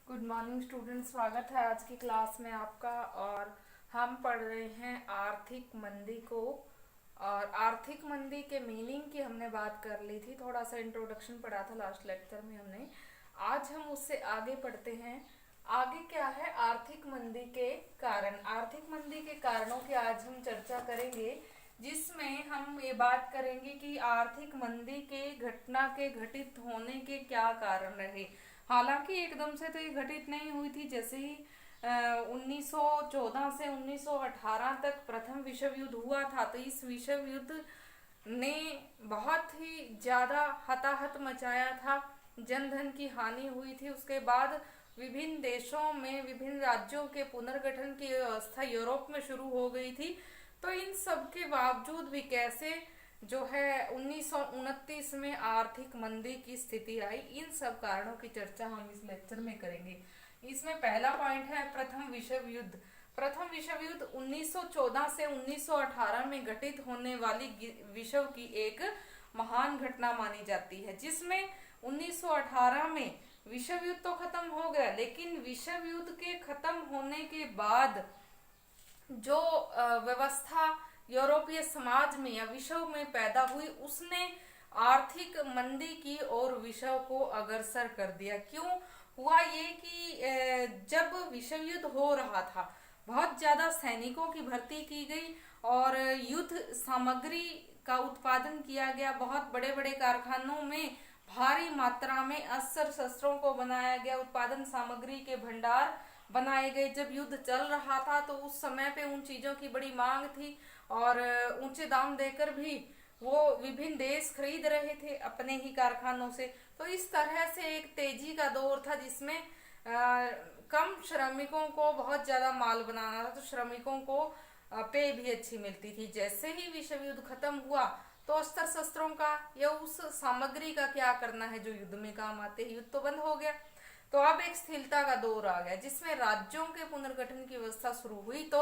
Good morning student, स्वागत है आज की क्लास में आपका। और हम पढ़ रहे हैं आर्थिक मंदी को। और आर्थिक मंदी के मीनिंग की हमने बात कर ली थी, थोड़ा सा इंट्रोडक्शन पढ़ा था लास्ट लेक्चर में हमने। आज हम उससे आगे पढ़ते हैं। आगे क्या है, आर्थिक मंदी के कारण। आर्थिक मंदी के कारणों की आज हम चर्चा करेंगे, जिसमें हम ये बात करेंगे कि आर्थिक मंदी के घटना के घटित होने के क्या कारण रहे। हालांकि एकदम से तो ये घटित नहीं हुई थी। जैसे ही 1914 से 1918 तक प्रथम विश्व युद्ध हुआ था, तो इस विश्व युद्ध ने बहुत ही ज्यादा हताहत मचाया था, जन धन की हानि हुई थी। उसके बाद विभिन्न देशों में विभिन्न राज्यों के पुनर्गठन की व्यवस्था यूरोप में शुरू हो गई थी। तो इन सब के बावजूद भी कैसे जो है 1929 में आर्थिक मंदी की स्थिति आई, इन सब कारणों की चर्चा हम इस लेक्चर में करेंगे। इसमें पहला पॉइंट है प्रथम विश्व युद्ध। प्रथम विश्व युद्ध 1914 से 1918 में घटित होने वाली विश्व की एक महान घटना मानी जाती है, जिसमें 1918 में विश्व युद्ध तो खत्म हो गया, लेकिन विश्व युद्ध के खत्म होने के बाद जो व्यवस्था यूरोपीय समाज में या विश्व में पैदा हुई, उसने आर्थिक मंदी की और विश्व को अग्रसर कर दिया। क्यों हुआ ये कि जब विश्व युद्ध हो रहा था, बहुत ज्यादा सैनिकों की भर्ती की गई और युद्ध सामग्री का उत्पादन किया गया। बहुत बड़े बड़े कारखानों में भारी मात्रा में अस्त्र शस्त्रों को बनाया गया, उत्पादन सामग्री के भंडार बनाए गए। जब युद्ध चल रहा था तो उस समय पे उन चीजों की बड़ी मांग थी और ऊंचे दाम देकर भी वो विभिन्न देश खरीद रहे थे अपने ही कारखानों से। तो इस तरह से एक तेजी का दौर था, जिसमें कम श्रमिकों को बहुत ज्यादा माल बनाना था, तो श्रमिकों को पे भी अच्छी मिलती थी। जैसे ही विश्व युद्ध खत्म हुआ, तो अस्त्र शस्त्रों का या उस सामग्री का क्या करना है जो युद्ध में काम आते हैं, युद्ध तो बंद हो गया। तो अब एक स्थिरता का दौर आ गया, जिसमें राज्यों के पुनर्गठन की व्यवस्था शुरू हुई। तो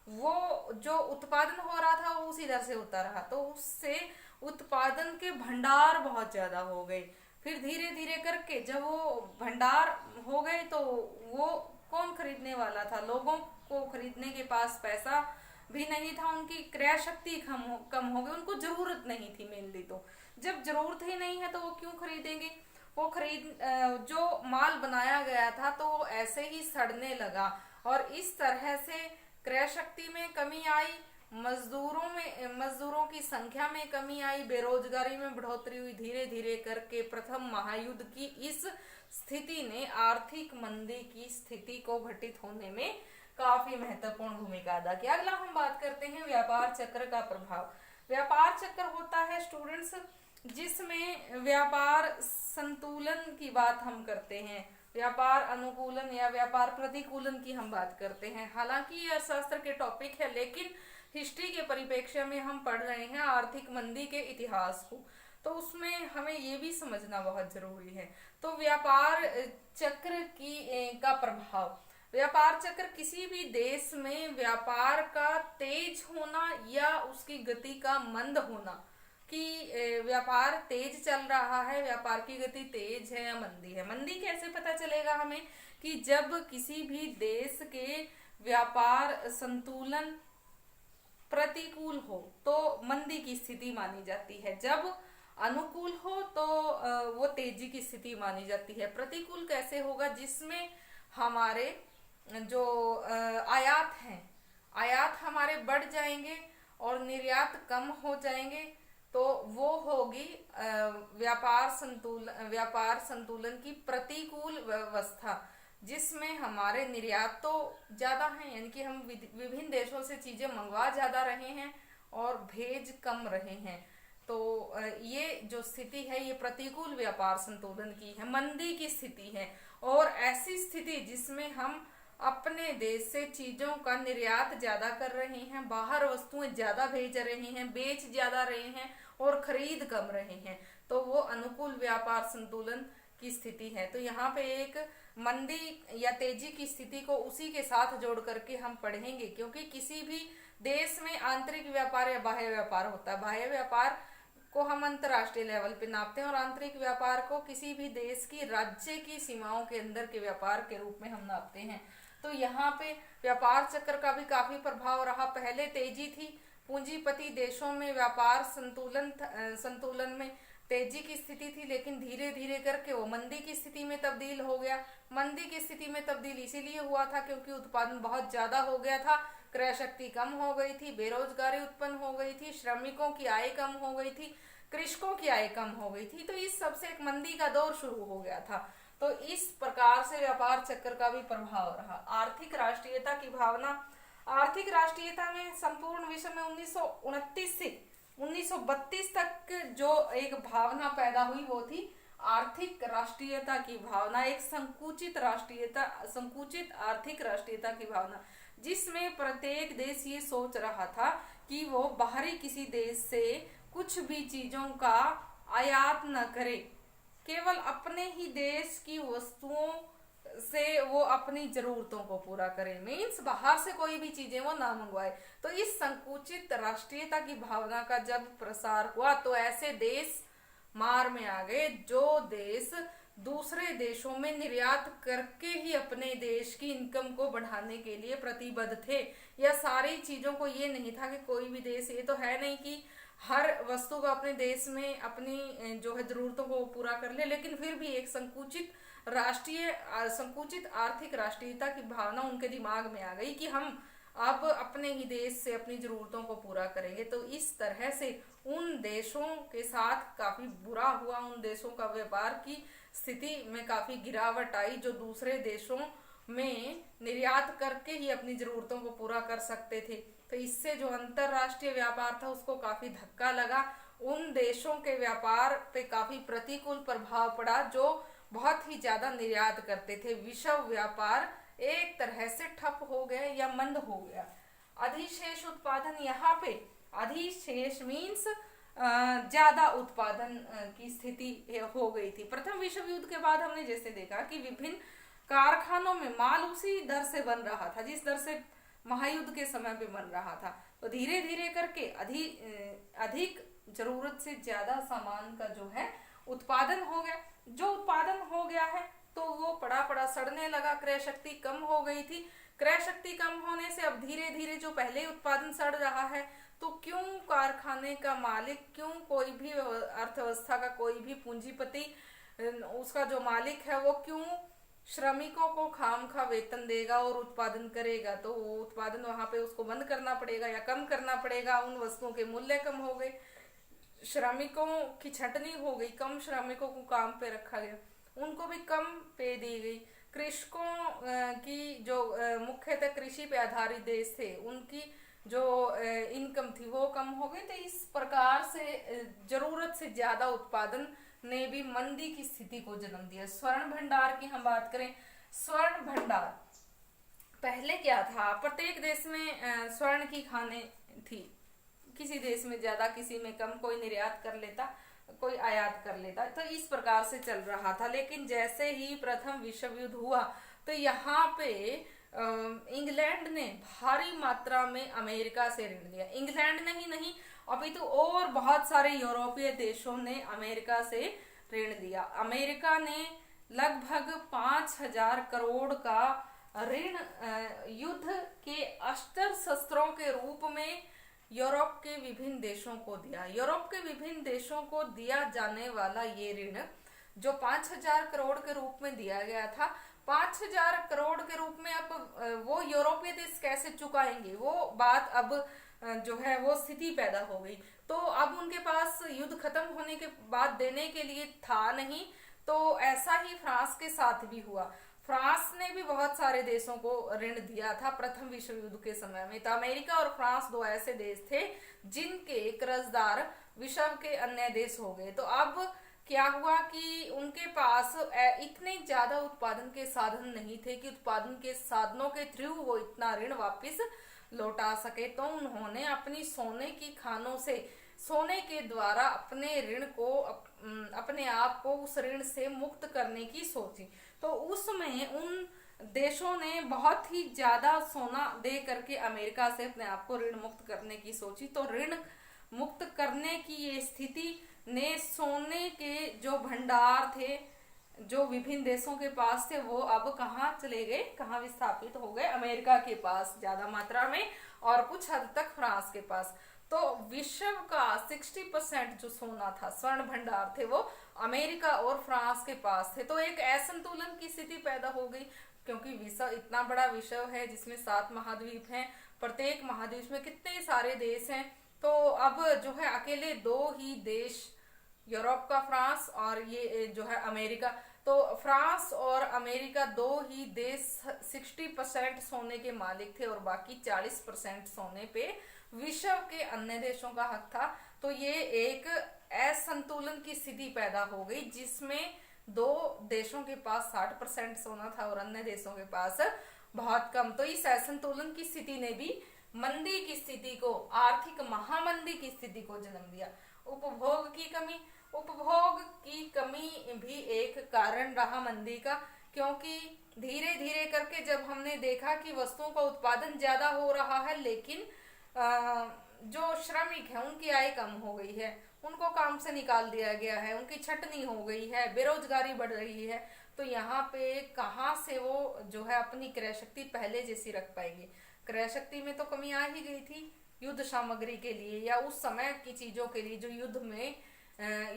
वो जो उत्पादन हो रहा था वो उसी दर से होता रहा, तो उससे उत्पादन के भंडार बहुत ज्यादा हो गए। फिर धीरे धीरे करके जब वो भंडार हो गए, तो वो कौन खरीदने वाला था? लोगों को खरीदने के पास पैसा भी नहीं था, उनकी क्रय शक्ति कम हो गई, उनको जरूरत नहीं थी। मेनली तो जब जरूरत ही नहीं है तो वो क्यों खरीदेंगे? वो जो माल बनाया गया था तो वो ऐसे ही सड़ने लगा, और इस तरह से क्रय शक्ति में कमी आई, मजदूरों की संख्या में कमी आई, बेरोजगारी में बढ़ोतरी हुई। धीरे धीरे करके प्रथम महायुद्ध की इस स्थिति ने आर्थिक मंदी की स्थिति को घटित होने में काफी महत्वपूर्ण भूमिका अदा की। अगला हम बात करते हैं व्यापार चक्र का प्रभाव। व्यापार चक्र होता है स्टूडेंट्स, जिसमें व्यापार संतुलन की बात हम करते हैं, व्यापार अनुकूलन या व्यापार प्रतिकूलन की हम बात करते हैं। हालांकि ये अर्थशास्त्र के टॉपिक है, लेकिन हिस्ट्री के परिप्रेक्ष्य में हम पढ़ रहे हैं आर्थिक मंदी के इतिहास को, तो उसमें हमें ये भी समझना बहुत जरूरी है। तो व्यापार चक्र का प्रभाव। व्यापार चक्र किसी भी देश में व्यापार का तेज होना या उसकी गति का मंद होना, कि व्यापार तेज चल रहा है, व्यापार की गति तेज है या मंदी है। मंदी कैसे पता चलेगा हमें? कि जब किसी भी देश के व्यापार संतुलन प्रतिकूल हो तो मंदी की स्थिति मानी जाती है, जब अनुकूल हो तो वो तेजी की स्थिति मानी जाती है। प्रतिकूल कैसे होगा? जिसमें हमारे जो आयात हैं, आयात हमारे बढ़ जाएंगे और निर्यात कम हो जाएंगे, तो वो होगी व्यापार संतुलन की प्रतिकूल व्यवस्था, जिसमें हमारे निर्यात तो ज्यादा है, यानी कि हम विभिन्न देशों से चीजें मंगवा ज्यादा रहे हैं और भेज कम रहे हैं। तो ये जो स्थिति है ये प्रतिकूल व्यापार संतुलन की है, मंदी की स्थिति है। और ऐसी स्थिति जिसमें हम अपने देश से चीजों का निर्यात ज्यादा कर रहे हैं, बाहर वस्तुएं ज्यादा भेज रहे हैं, बेच ज्यादा रहे हैं और खरीद कम रहे हैं, तो वो अनुकूल व्यापार संतुलन की स्थिति है। तो यहाँ पे एक मंदी या तेजी की स्थिति को उसी के साथ जोड़ करके हम पढ़ेंगे, क्योंकि किसी भी देश में आंतरिक व्यापार या बाह्य व्यापार होता है। बाह्य व्यापार को हम अंतर्राष्ट्रीय लेवल पे नापते हैं और आंतरिक व्यापार को किसी भी देश की राज्य की सीमाओं के अंदर के व्यापार के रूप में हम नापते हैं। तो यहाँ पे व्यापार चक्र का भी काफी प्रभाव रहा। पहले तेजी थी, पूंजीपति देशों में व्यापार संतुलन में तेजी की स्थिति थी, लेकिन धीरे धीरे करके वो मंदी की स्थिति में तब्दील हो गया। मंदी की स्थिति में तब्दील इसीलिए हुआ था क्योंकि उत्पादन बहुत ज्यादा हो गया था, क्रय शक्ति कम हो गई थी, बेरोजगारी उत्पन्न हो गई थी, श्रमिकों की आय कम हो गई थी, कृषकों की आय कम हो गई थी। तो इस सबसे एक मंदी का दौर शुरू हो गया था। तो इस प्रकार से व्यापार चक्र का भी प्रभाव रहा। आर्थिक राष्ट्रीयता की भावना, आर्थिक राष्ट्रीयता में संपूर्ण विश्व में 1929 से 1932 तक जो एक भावना पैदा हुई वो थी आर्थिक राष्ट्रीयता की भावना, एक संकुचित आर्थिक राष्ट्रीयता की भावना, जिसमें प्रत्येक देश ये सोच रहा था कि वो बाहरी किसी देश से कुछ भी चीजों का आयात न करे, केवल अपने ही देश की वस्तुओं से वो अपनी जरूरतों को पूरा करे, मीन्स बाहर से कोई भी चीजें वो ना मंगवाए। तो इस संकुचित राष्ट्रीयता की भावना का जब प्रसार हुआ तो ऐसे देश मार में आ गए जो देश दूसरे देशों में निर्यात करके ही अपने देश की इनकम को बढ़ाने के लिए प्रतिबद्ध थे। या सारी चीजों को ये नहीं था कि कोई भी देश, ये तो है नहीं कि हर वस्तु को अपने देश में अपनी जो है जरूरतों को पूरा कर ले, लेकिन फिर भी एक संकुचित आर्थिक राष्ट्रीयता की भावना उनके दिमाग में आ गई कि हम अब अपने ही देश से अपनी जरूरतों को पूरा करेंगे। तो इस तरह से उन देशों के साथ काफी बुरा हुआ, उन देशों का व्यापार की स्थिति में काफी गिरावट आई जो दूसरे देशों में निर्यात करके ही अपनी जरूरतों को पूरा कर सकते थे। तो इससे जो अंतरराष्ट्रीय व्यापार था उसको काफी धक्का लगा, उन देशों के व्यापार पे काफी प्रतिकूल प्रभाव पड़ा जो बहुत ही ज्यादा निर्यात करते थे। विश्व व्यापार एक तरह से ठप हो गया या मंद हो गया। अधिशेष उत्पादन, यहाँ पे अधिशेष मीन्स ज्यादा उत्पादन की स्थिति हो गई थी। प्रथम विश्व युद्ध के बाद हमने जैसे देखा कि विभिन्न कारखानों में माल उसी दर से बन रहा था जिस दर से महायुद्ध के समय पे बन रहा था। तो धीरे धीरे करके अधिक जरूरत से ज्यादा सामान का जो है उत्पादन हो गया। जो उत्पादन हो गया है तो वो पड़ा सड़ने लगा, क्रय शक्ति कम हो गई थी। क्रय शक्ति कम होने से अब धीरे धीरे जो पहले उत्पादन सड़ रहा है, तो क्यों कारखाने का मालिक, क्यों कोई भी अर्थव्यवस्था का कोई भी पूंजीपति, उसका जो मालिक है वो क्यों श्रमिकों को खामखा वेतन देगा और उत्पादन करेगा। तो वो उत्पादन वहां पे उसको बंद करना पड़ेगा या कम करना पड़ेगा। उन वस्तुओं के मूल्य कम हो गए, श्रमिकों की छटनी हो गई, कम श्रमिकों को काम पे रखा गया, उनको भी कम पे दी गई। कृषकों की जो मुख्यतः कृषि पे आधारित देश थे उनकी जो इनकम थी वो कम हो गई। तो इस प्रकार से जरूरत से ज्यादा उत्पादन ने भी मंदी की स्थिति को जन्म दिया। स्वर्ण भंडार की हम बात करें, स्वर्ण भंडार पहले क्या था, प्रत्येक देश में स्वर्ण की खाने थी, किसी देश में ज्यादा किसी में कम, कोई निर्यात कर लेता कोई आयात कर लेता, तो इस प्रकार से चल रहा था। लेकिन जैसे ही प्रथम विश्व युद्ध हुआ तो यहाँ पे इंग्लैंड ने भारी मात्रा में अमेरिका से ऋण लिया। इंग्लैंड नहीं अपितु और बहुत सारे यूरोपीय देशों ने अमेरिका से ऋण लिया। अमेरिका ने लगभग 5,000 करोड़ का ऋण युद्ध के अस्त्र शस्त्रों के रूप में यूरोप के विभिन्न देशों को दिया। यूरोप के विभिन्न देशों को दिया जाने वाला ये ऋण जो 5,000 करोड़ के रूप में दिया गया था, 5,000 करोड़ के रूप में अब वो यूरोपीय देश कैसे चुकाएंगे, वो बात अब जो है वो स्थिति पैदा हो गई। तो अब उनके पास युद्ध खत्म होने के बाद देने के लिए था नहीं। तो ऐसा ही फ्रांस के साथ भी हुआ। फ्रांस ने भी बहुत सारे देशों को ऋण दिया था प्रथम विश्व युद्ध के समय में। तो अमेरिका और फ्रांस दो ऐसे देश थे जिनके कर्जदार विश्व के अन्य देश हो गए। तो अब क्या हुआ कि उनके पास इतने ज्यादा उत्पादन के साधन नहीं थे कि उत्पादन के साधनों के थ्रू वो इतना ऋण वापस लौटा सके। तो उन्होंने अपनी सोने की खानों से, सोने के द्वारा अपने ऋण को, अपने आप को उस ऋण से मुक्त करने की सोची। तो उसमें उन देशों ने बहुत ही ज्यादा सोना दे करके अमेरिका से अपने आप को ऋण मुक्त करने की सोची। तो ऋण मुक्त करने की ये स्थिति ने सोने के जो भंडार थे जो विभिन्न देशों के पास थे वो अब कहाँ चले गए, कहाँ विस्थापित हो गए, अमेरिका के पास ज्यादा मात्रा में और कुछ हद तक फ्रांस के पास। तो विश्व का 60% जो सोना था, स्वर्ण भंडार थे, वो अमेरिका और फ्रांस के पास थे। तो एक असंतुलन की स्थिति पैदा हो गई, क्योंकि विश्व इतना बड़ा विश्व है जिसमें 7 महाद्वीप हैं, प्रत्येक महाद्वीप में कितने सारे देश हैं। तो अब जो है अकेले 2 ही देश, यूरोप का फ्रांस और ये जो है अमेरिका, तो फ्रांस और अमेरिका 2 ही देश 60% सोने के मालिक थे और बाकी 40% सोने पे विश्व के अन्य देशों का हक था। तो ये एक असंतुलन की स्थिति पैदा हो गई जिसमें 2 देशों के पास 60% सोना था और अन्य देशों के पास बहुत कम। तो इस असंतुलन की स्थिति ने भी मंदी की स्थिति को, आर्थिक महामंदी की स्थिति को जन्म दिया। उपभोग की कमी भी एक कारण रहा मंदी का, क्योंकि धीरे धीरे करके जब हमने देखा कि वस्तुओं का उत्पादन ज्यादा हो रहा है लेकिन जो श्रमिक है उनकी आय कम हो गई है, उनको काम से निकाल दिया गया है, उनकी छटनी हो गई है, बेरोजगारी बढ़ रही है, तो यहाँ पे कहाँ से वो जो है अपनी क्रय शक्ति पहले जैसी रख पाएगी। क्रय शक्ति में तो कमी आ ही गई थी युद्ध सामग्री के लिए या उस समय की चीजों के लिए जो युद्ध में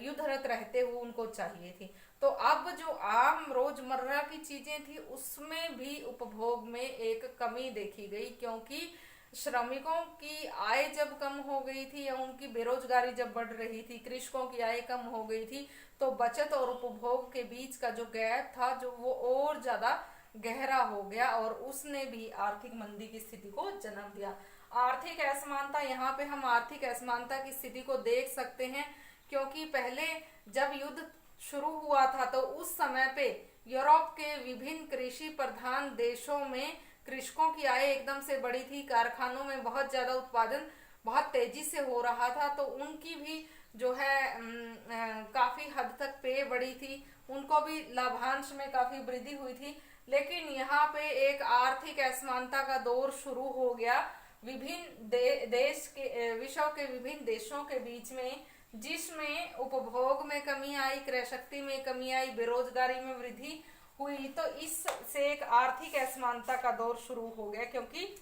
युद्धरत रहते हुए उनको चाहिए थी। तो अब जो आम रोजमर्रा की चीजें थी उसमें भी उपभोग में एक कमी देखी गई, क्योंकि श्रमिकों की आय जब कम हो गई थी या उनकी बेरोजगारी जब बढ़ रही थी, कृषकों की आय कम हो गई थी, तो बचत और उपभोग के बीच का जो गैप था जो वो और ज्यादा गहरा हो गया और उसने भी आर्थिक मंदी की स्थिति को जन्म दिया। आर्थिक असमानता, यहाँ पे हम आर्थिक असमानता की स्थिति को देख सकते हैं, क्योंकि पहले जब युद्ध शुरू हुआ था तो उस समय पे यूरोप के विभिन्न कृषि प्रधान देशों में कृषकों की आय एकदम से बढ़ी थी, कारखानों में बहुत ज्यादा उत्पादन बहुत तेजी से हो रहा था, तो उनकी भी जो है काफी हद तक पेय बढ़ी थी, उनको भी लाभांश में काफी वृद्धि हुई थी। लेकिन यहाँ पे एक आर्थिक असमानता का दौर शुरू हो गया विभिन्न देश के विश्व के विभिन्न देशों के बीच में, जिसमें उपभोग में कमी आई, क्रय शक्ति में कमी आई, बेरोजगारी में वृद्धि हुई। तो इससे एक आर्थिक असमानता का दौर शुरू हो गया, क्योंकि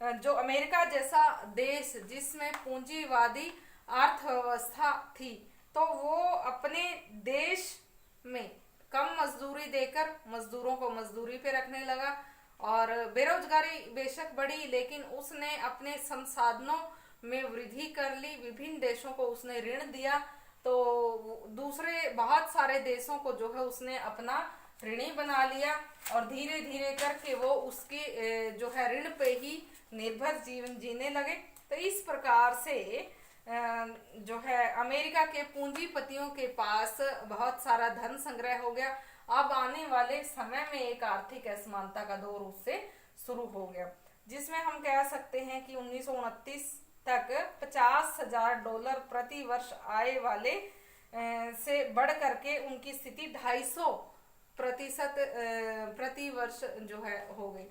जो अमेरिका जैसा देश जिसमें पूंजीवादी अर्थव्यवस्था थी, तो वो अपने देश में कम मजदूरी देकर मजदूरों को मजदूरी पे रखने लगा और बेरोजगारी बेशक बढ़ी, लेकिन उसने अपने संसाधनों में वृद्धि कर ली, विभिन्न देशों को उसने ऋण दिया, तो दूसरे बहुत सारे देशों को जो है उसने अपना ऋणी बना लिया और धीरे धीरे करके वो उसके जो है ऋण पे ही निर्भर जीवन जीने लगे। तो इस प्रकार से जो है अमेरिका के पूंजीपतियों के पास बहुत सारा धन संग्रह हो गया। अब आने वाले समय में एक आर्थिक असमानता का दौर उससे शुरू हो गया, जिसमें हम कह सकते हैं कि 1929 तक $50,000 प्रति वर्ष आय वाले से बढ़ करके उनकी स्थिति 250% प्रति वर्ष जो है हो गई।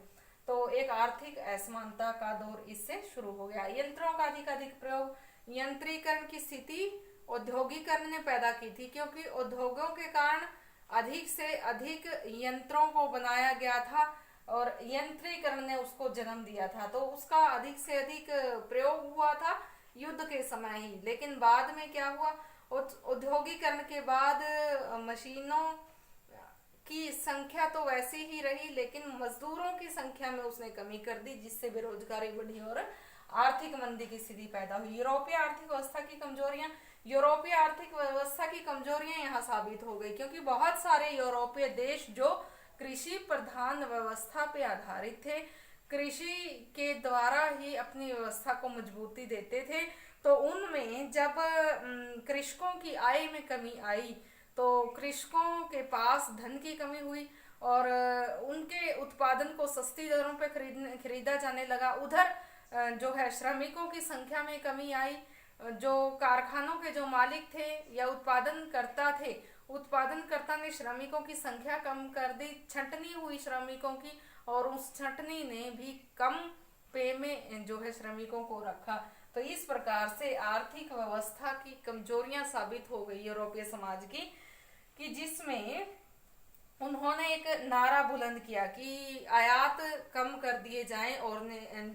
तो एक आर्थिक असमानता का दौर इससे शुरू हो गया। यंत्रों का अधिक प्रयोग, यंत्रीकरण की स्थिति औद्योगिकरण ने पैदा की थी, क्योंकि उद्योगों के कारण अधिक से अधिक यंत्रों को बनाया गया था और यंत्रीकरण ने उसको जन्म दिया था, तो उसका अधिक से अधिक प्रयोग हुआ था युद्ध के समय ही। लेकिन बाद में क्या हुआ, औद्योगिकरण के बाद मशीनों की संख्या तो वैसी ही रही, लेकिन मजदूरों की संख्या में उसने कमी कर दी, जिससे बेरोजगारी बढ़ी और आर्थिक मंदी की स्थिति पैदा हुई। यूरोपीय आर्थिक व्यवस्था की कमजोरियां यहाँ साबित हो गई, क्योंकि बहुत सारे यूरोपीय देश जो कृषि प्रधान व्यवस्था पे आधारित थे, कृषि के द्वारा ही अपनी व्यवस्था को मजबूती देते थे, तो उनमें जब कृषकों की आय में कमी आई तो कृषकों के पास धन की कमी हुई और उनके उत्पादन को सस्ती दरों पे खरीदा जाने लगा। उधर जो है श्रमिकों की संख्या में कमी आई, जो कारखानों के जो मालिक थे या उत्पादनकर्ता ने श्रमिकों की संख्या कम कर दी, छंटनी हुई श्रमिकों की और उस छंटनी ने भी कम पे में जो है श्रमिकों को रखा। तो इस प्रकार से आर्थिक व्यवस्था की कमजोरियां साबित हो गई यूरोपीय समाज की, कि जिसमें उन्होंने एक नारा बुलंद किया कि आयात कम कर दिए जाएं और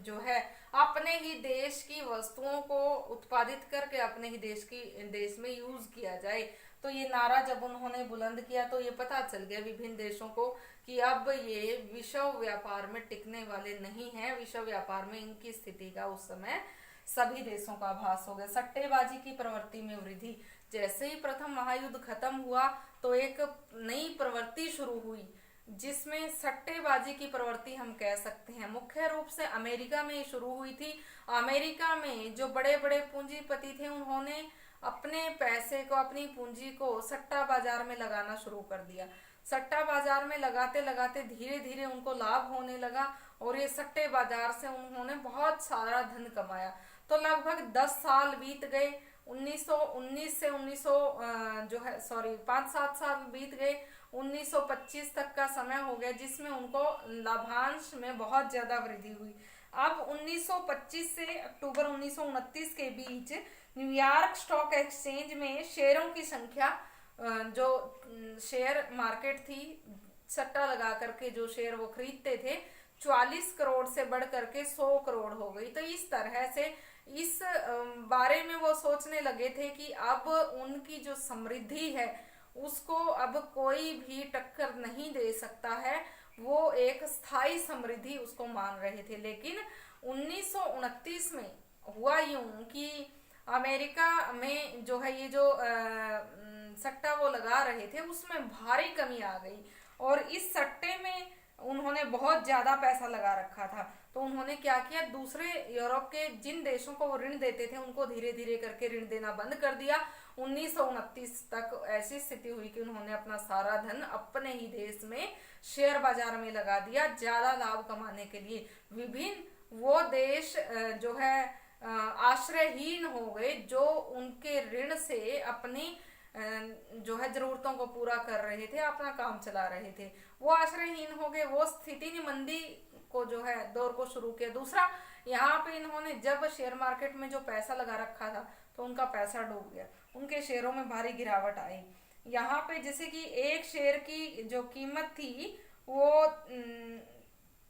जो है अपने ही देश की वस्तुओं को उत्पादित करके अपने ही देश में यूज किया जाए। तो ये नारा जब उन्होंने बुलंद किया तो ये पता चल गया विभिन्न देशों को कि अब ये विश्व व्यापार में टिकने वाले नहीं हैं। विश्व व्यापार में इनकी स्थिति का उस समय सभी देशों का आभास हो गया। सट्टेबाजी की प्रवृत्ति में वृद्धि, जैसे ही प्रथम महायुद्ध खत्म हुआ तो एक नई प्रवृत्ति शुरू हुई जिसमें सट्टेबाजी की प्रवृत्ति हम कह सकते हैं। मुख्य रूप से अमेरिका में शुरू हुई थी। अमेरिका में जो बड़े बड़े पूंजीपति थे उन्होंने अपने पैसे को, अपनी पूंजी को सट्टा बाजार में लगाना शुरू कर दिया। सट्टा बाजार में लगाते लगाते धीरे धीरे उनको लाभ होने लगा और ये सट्टे बाजार से उन्होंने बहुत सारा धन कमाया। तो लगभग 10 साल बीत गए। 1919 से 5-7 साल बीत गए। 1925 तक का समय हो गया जिसमें उनको लाभांश में बहुत ज्यादा वृद्धि हुई। अब 1925 से अक्टूबर 1929 के बीच न्यूयॉर्क स्टॉक एक्सचेंज में शेयरों की संख्या, जो शेयर मार्केट थी, सट्टा लगा करके जो शेयर वो खरीदते थे, 44 करोड़ से बढ़ करके 100 करोड़ हो गई। तो इस तरह से इस बारे में वो सोचने लगे थे कि अब उनकी जो समृद्धि है उसको अब कोई भी टक्कर नहीं दे सकता है। वो एक स्थायी समृद्धि उसको मान रहे थे। लेकिन 1929 में हुआ यूं कि अमेरिका में जो है ये जो सट्टा वो लगा रहे थे उसमें भारी कमी आ गई और इस सट्टे में उन्होंने बहुत ज्यादा पैसा लगा रखा था। तो उन्होंने क्या किया, दूसरे यूरोप के जिन देशों को वो ऋण देते थे उनको धीरे धीरे करके ऋण देना बंद कर दिया। 1929 तक ऐसी स्थिति हुई कि उन्होंने अपना सारा धन अपने ही देश में शेयर बाजार में लगा दिया ज्यादा लाभ कमाने के लिए। विभिन्न वो देश जो है आश्रयहीन हो गए जो उनके ऋण से अपनी जो है जरूरतों को पूरा कर रहे थे, अपना काम चला रहे थे, वो आश्रयहीन हो गए। वो स्थिति ने मंदी को जो है दौर को शुरू किया। दूसरा, यहाँ पे इन्होंने जब शेयर मार्केट में जो पैसा लगा रखा था तो उनका पैसा डूब गया, उनके शेयरों में भारी गिरावट आई। यहाँ पे जैसे कि एक शेयर की जो कीमत थी वो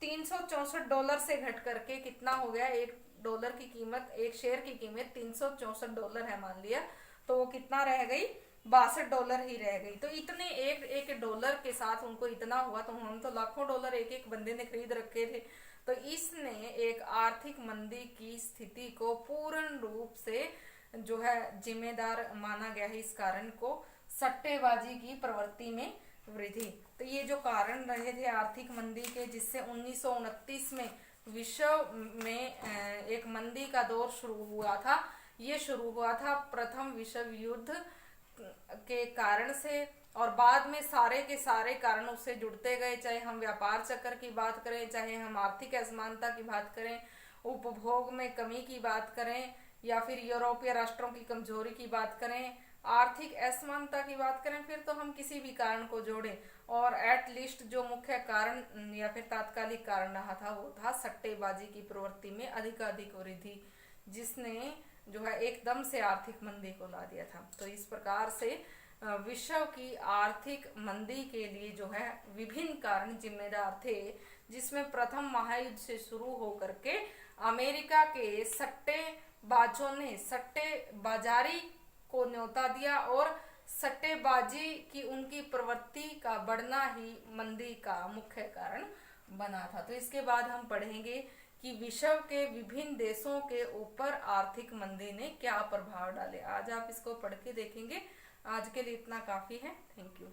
$364 से घट करके कितना हो गया, $1 की कीमत, एक शेयर की कीमत $364 है मान लिया, तो वो कितना रह गई, $62 ही रह गई। तो इतने एक डॉलर के साथ उनको इतना हुआ, तो उन्होंने तो लाखों डॉलर एक एक बंदे ने खरीद रखे थे। तो इसने एक आर्थिक मंदी की स्थिति को पूर्ण रूप से जो है जिम्मेदार माना गया है इस कारण को, सट्टेबाजी की प्रवृत्ति में वृद्धि। तो ये जो कारण रहे थे आर्थिक मंदी के, जिससे 1929 में विश्व में एक मंदी का दौर शुरू हुआ था। ये शुरू हुआ था प्रथम विश्व युद्ध के कारण से और बाद में सारे के सारे कारण उससे जुड़ते गए। चाहे हम व्यापार चक्र की बात करें, चाहे हम आर्थिक असमानता की बात करें, उपभोग में कमी की बात करें, या फिर यूरोपीय राष्ट्रों की कमजोरी की बात करें, आर्थिक असमानता की बात करें, फिर तो हम किसी भी कारण को जोड़ें और एट लीस्ट जो मुख्य कारण या फिर तात्कालिक कारण रहा था वो था सट्टेबाजी की प्रवृत्ति में अधिकाधिक वृद्धि, जिसने जो है एकदम से आर्थिक मंदी को ला दिया था। तो इस प्रकार से विश्व की आर्थिक मंदी के लिए जो है विभिन्न कारण जिम्मेदार थे, जिसमें प्रथम महायुद्ध से शुरू होकर के अमेरिका के सट्टेबाजों ने सट्टे बाजारी को न्योता दिया और सट्टेबाजी की उनकी प्रवृत्ति का बढ़ना ही मंदी का मुख्य कारण बना था। तो इसके बाद हम पढ़ेंगे कि विश्व के विभिन्न देशों के ऊपर आर्थिक मंदी ने क्या प्रभाव डाले। आज आप इसको पढ़ के देखेंगे। आज के लिए इतना काफी है। Thank you.